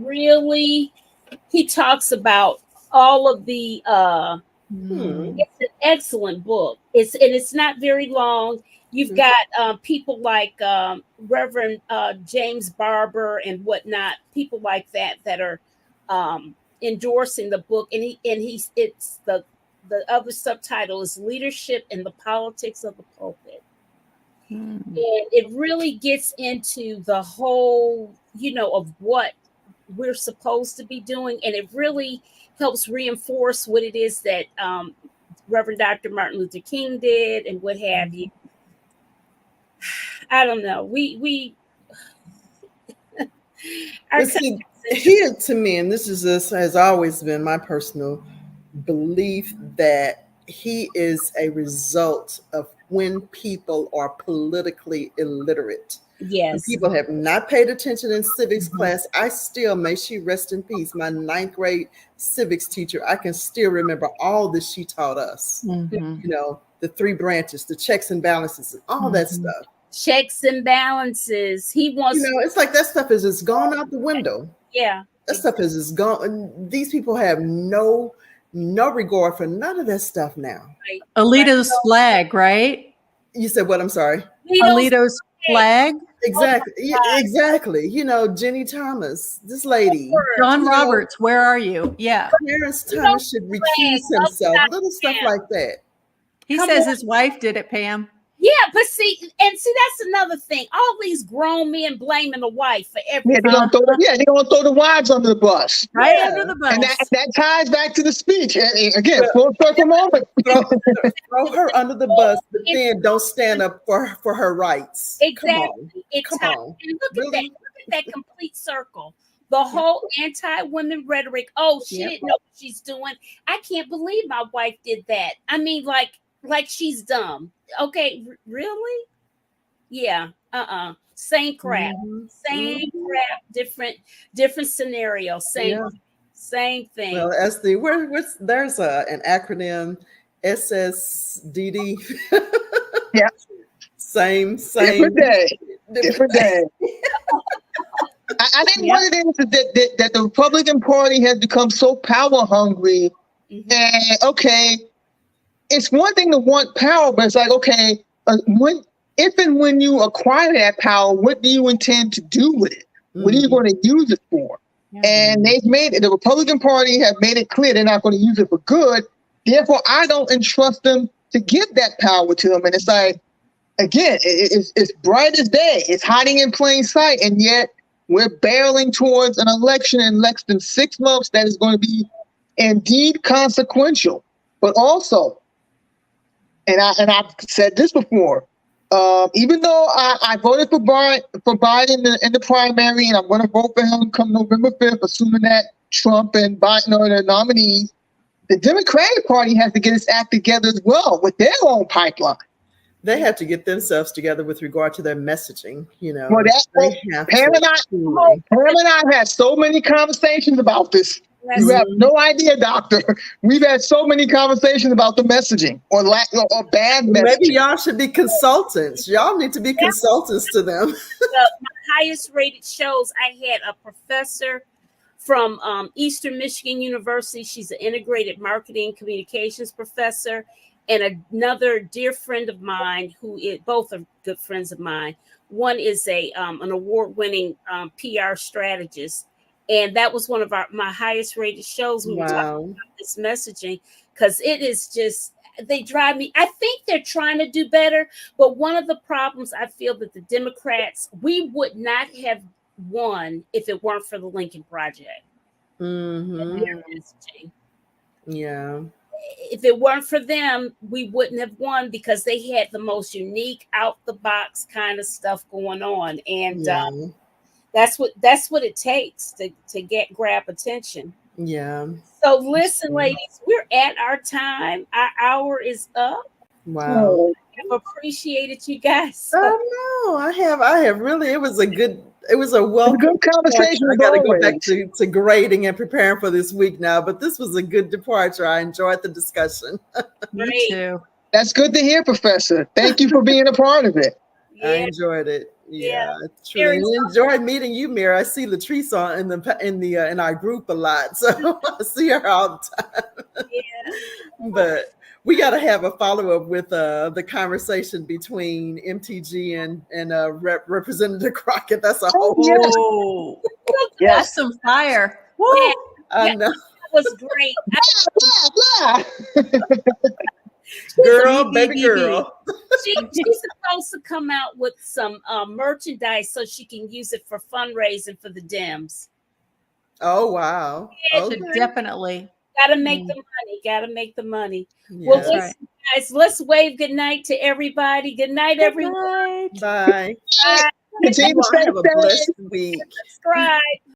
talks about all of the. It's an excellent book. It's not very long. You've got people like Reverend James Barber and whatnot, people like that are endorsing the book. And it's the other subtitle is Leadership and the Politics of the Pulpit. And it really gets into the whole, of what we're supposed to be doing, and it really helps reinforce what it is that Reverend Dr. Martin Luther King did and what have you. I don't know. Here to me, and has always been my personal belief, that he is a result of when people are politically illiterate. Yes. When people have not paid attention in civics class. I still, may she rest in peace, my 9th grade civics teacher, I can still remember all that she taught us. The 3 branches, the checks and balances, and all that stuff. Checks and balances. He wants it's like that stuff is just gone out the window. Yeah. That stuff is just gone. And these people have no regard for none of that stuff now. Alito's flag, right? You said what? I'm sorry. Alito's flag. Exactly. Exactly. You know, Jenny Thomas, this lady. John Roberts, where are you? Yeah. Clarence Thomas should recuse himself. Little stuff like that. He says his wife did it, Pam. Yeah, but see, that's another thing. All these grown men blaming the wife for everything. Yeah, they're gonna throw the wives under the bus. Right under the bus. And that ties back to the speech. Again, full circle moment. Throw her under the bus, but then don't stand up for her rights. Exactly. Come on. And look at that. Look at that complete circle. The whole anti-woman rhetoric. Oh, she didn't know what she's doing. I can't believe my wife did that. I mean, like she's dumb. Okay, really? Yeah. Same crap. Same crap. Different scenario. Same thing. Well, as there's an acronym, SSDD. Yeah. Same. Different day. I think one of the things is that the Republican Party has become so power hungry. And okay, it's one thing to want power, but it's like, okay, if and when you acquire that power, what do you intend to do with it? What are you going to use it for? And the Republican Party have made it clear they're not going to use it for good. Therefore, I don't entrust them to give that power to them. And it's like, again, it's bright as day. It's hiding in plain sight. And yet we're barreling towards an election in less than 6 months that is going to be indeed consequential. But also, and I've said this before, even though I voted for Biden in the primary, and I'm going to vote for him come November 5th, assuming that Trump and Biden are the nominees, the Democratic Party has to get its act together as well with their own pipeline. They have to get themselves together with regard to their messaging. You know, Pam and I had so many conversations about this. You have no idea, Doctor. We've had so many conversations about the messaging or bad messaging. Maybe y'all should be consultants. Y'all need to be consultants to them. My highest rated shows, I had a professor from Eastern Michigan University. She's an integrated marketing communications professor, and another dear friend of mine both are good friends of mine. One is an award-winning PR strategist. And that was one of my highest rated shows. We were talking about this messaging because it is just, they drive me. I think they're trying to do better. But one of the problems I feel that the Democrats, we would not have won if it weren't for the Lincoln Project. And their messaging. Yeah. If it weren't for them, we wouldn't have won because they had the most unique, out the box kind of stuff going on. And that's what it takes to grab attention. Yeah. So listen, ladies, we're at our time. Our hour is up. Wow. I've appreciated you guys. Oh no, I have really. It was a welcome good conversation. I got to go back to grading and preparing for this week now, but this was a good departure. I enjoyed the discussion. Me too. That's good to hear, Professor. Thank you for being a part of it. I enjoyed it. Yeah, truly. And enjoyed meeting you, Mira. I see Latrice in our group a lot, so I see her all the time. Yeah. But we got to have a follow up with the conversation between MTG and Representative Crockett. That's a whole. That's some fire. Woo! I know. That was great. Girl, baby girl. She's supposed to come out with some merchandise so she can use it for fundraising for the Dems. Oh, wow. Okay. Definitely. Gotta make the money. Yeah. Well, listen, guys, let's wave good night to everybody. Good night, everyone. Bye. Bye. Have a blessed week. Subscribe.